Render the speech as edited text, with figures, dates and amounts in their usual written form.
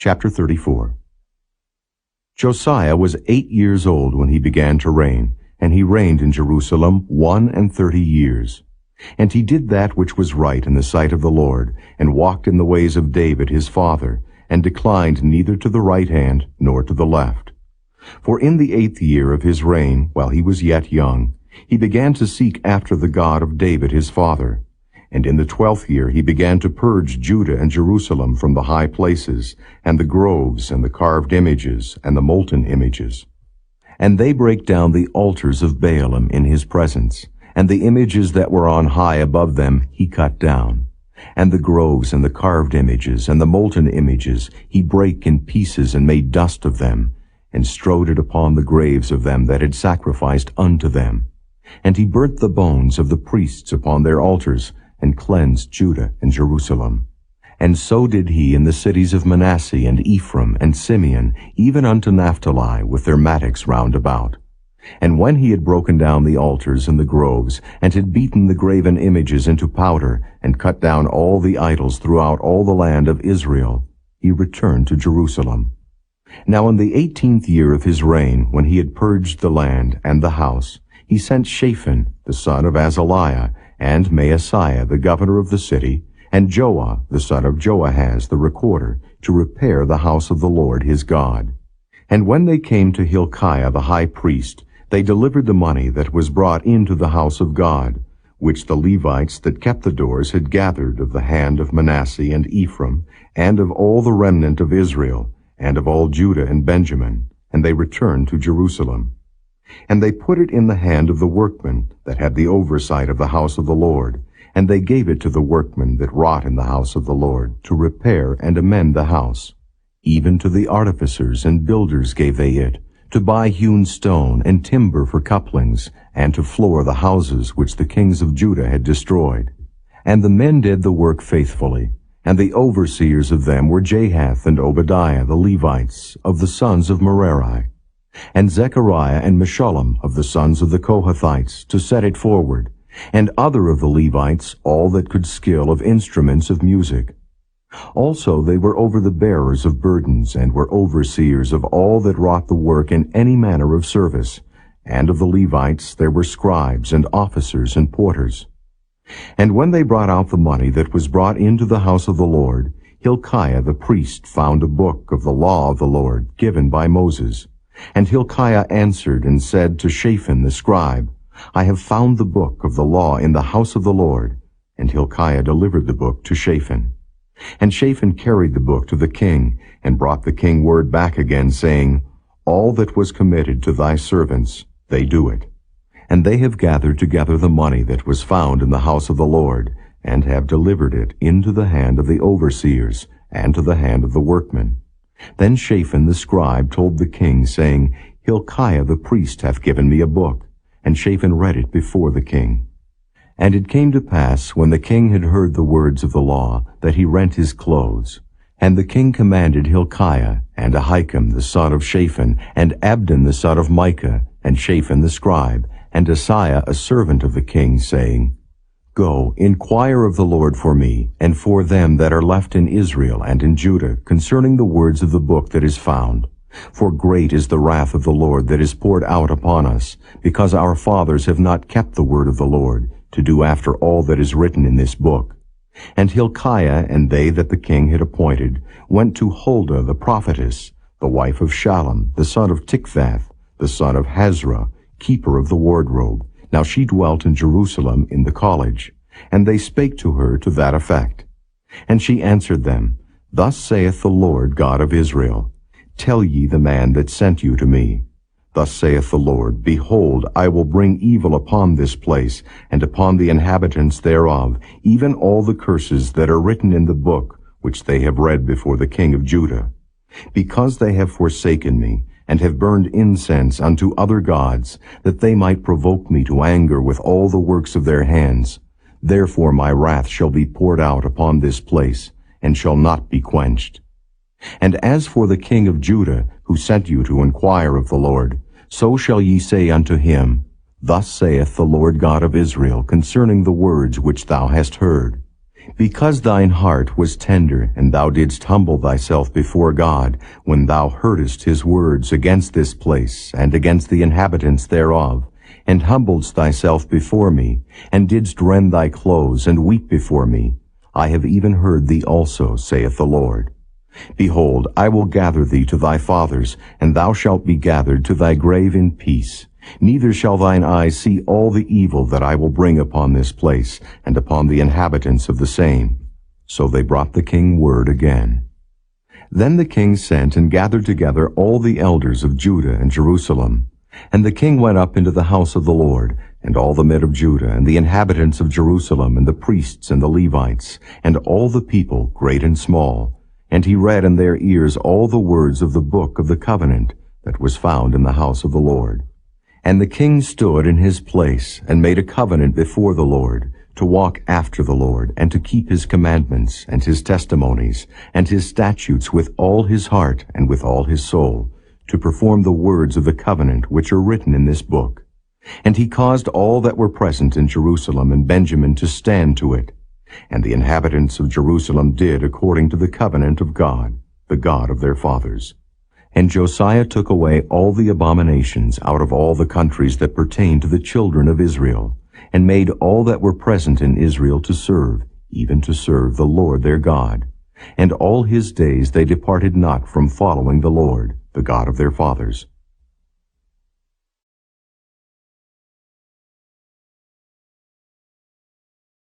Chapter 34. Josiah was 8 years old when he began to reign, and he reigned in Jerusalem 31 years. And he did that which was right in the sight of the Lord, and walked in the ways of David his father, and declined neither to the right hand nor to the left. For in the 8th year of his reign, while he was yet young, he began to seek after the God of David his father. And in the 12th year he began to purge Judah and Jerusalem from the high places, and the groves, and the carved images, and the molten images. And they brake down the altars of Baalim in his presence, and the images that were on high above them he cut down. And the groves, and the carved images, and the molten images he brake in pieces, and made dust of them, and strowed it upon the graves of them that had sacrificed unto them. And he burnt the bones of the priests upon their altars, and cleansed Judah and Jerusalem. And so did he in the cities of Manasseh and Ephraim and Simeon, even unto Naphtali, with their mattocks round about. And when he had broken down the altars and the groves, and had beaten the graven images into powder, and cut down all the idols throughout all the land of Israel, he returned to Jerusalem. Now in the 18th year of his reign, when he had purged the land and the house, he sent Shaphan the son of Azaliah, and Maaseiah the governor of the city, and Joah the son of Joahaz the recorder, to repair the house of the Lord his God. And when they came to Hilkiah the high priest, they delivered the money that was brought into the house of God, which the Levites that kept the doors had gathered of the hand of Manasseh and Ephraim, and of all the remnant of Israel, and of all Judah and Benjamin, and they returned to Jerusalem. And they put it in the hand of the workmen that had the oversight of the house of the Lord, and they gave it to the workmen that wrought in the house of the Lord, to repair and amend the house. Even to the artificers and builders gave they it, to buy hewn stone and timber for couplings, and to floor the houses which the kings of Judah had destroyed. And the men did the work faithfully, and the overseers of them were Jahath and Obadiah the Levites, of the sons of Merari, and Zechariah and Meshullam of the sons of the Kohathites, to set it forward, and other of the Levites, all that could skill of instruments of music. Also they were over the bearers of burdens, and were overseers of all that wrought the work in any manner of service. And of the Levites there were scribes, and officers, and porters. And when they brought out the money that was brought into the house of the Lord, Hilkiah the priest found a book of the law of the Lord, given by Moses. And Hilkiah answered and said to Shaphan the scribe, I have found the book of the law in the house of the Lord. And Hilkiah delivered the book to Shaphan. And Shaphan carried the book to the king, and brought the king word back again, saying, All that was committed to thy servants, they do it. And they have gathered together the money that was found in the house of the Lord, and have delivered it into the hand of the overseers, and to the hand of the workmen. Then Shaphan the scribe told the king, saying, Hilkiah the priest hath given me a book. And Shaphan read it before the king. And it came to pass, when the king had heard the words of the law, that he rent his clothes. And the king commanded Hilkiah, and Ahikam the son of Shaphan, and Abdon the son of Micah, and Shaphan the scribe, and Asaiah a servant of the king, saying, Go, inquire of the Lord for me, and for them that are left in Israel and in Judah, concerning the words of the book that is found. For great is the wrath of the Lord that is poured out upon us, because our fathers have not kept the word of the Lord, to do after all that is written in this book. And Hilkiah and they that the king had appointed went to Huldah the prophetess, the wife of Shallum, the son of Tikvath, the son of Hazra, keeper of the wardrobe. Now she dwelt in Jerusalem in the college, and they spake to her to that effect. And she answered them, Thus saith the Lord God of Israel, Tell ye the man that sent you to me. Thus saith the Lord, Behold, I will bring evil upon this place, and upon the inhabitants thereof, even all the curses that are written in the book, which they have read before the king of Judah. Because they have forsaken me, and have burned incense unto other gods, that they might provoke me to anger with all the works of their hands. Therefore my wrath shall be poured out upon this place, and shall not be quenched. And as for the king of Judah, who sent you to inquire of the Lord, so shall ye say unto him, Thus saith the Lord God of Israel concerning the words which thou hast heard. Because thine heart was tender, and thou didst humble thyself before God, when thou heardest his words against this place, and against the inhabitants thereof, and humbledst thyself before me, and didst rend thy clothes, and weep before me, I have even heard thee also, saith the Lord. Behold, I will gather thee to thy fathers, and thou shalt be gathered to thy grave in peace. Neither shall thine eyes see all the evil that I will bring upon this place, and upon the inhabitants of the same. So they brought the king word again. Then the king sent and gathered together all the elders of Judah and Jerusalem. And the king went up into the house of the Lord, and all the men of Judah, and the inhabitants of Jerusalem, and the priests and the Levites, and all the people, great and small. And he read in their ears all the words of the book of the covenant that was found in the house of the Lord. And the king stood in his place, and made a covenant before the Lord, to walk after the Lord, and to keep his commandments, and his testimonies, and his statutes with all his heart and with all his soul, to perform the words of the covenant which are written in this book. And he caused all that were present in Jerusalem and Benjamin to stand to it. And the inhabitants of Jerusalem did according to the covenant of God, the God of their fathers. And Josiah took away all the abominations out of all the countries that pertained to the children of Israel, and made all that were present in Israel to serve, even to serve the Lord their God. And all his days they departed not from following the Lord, the God of their fathers.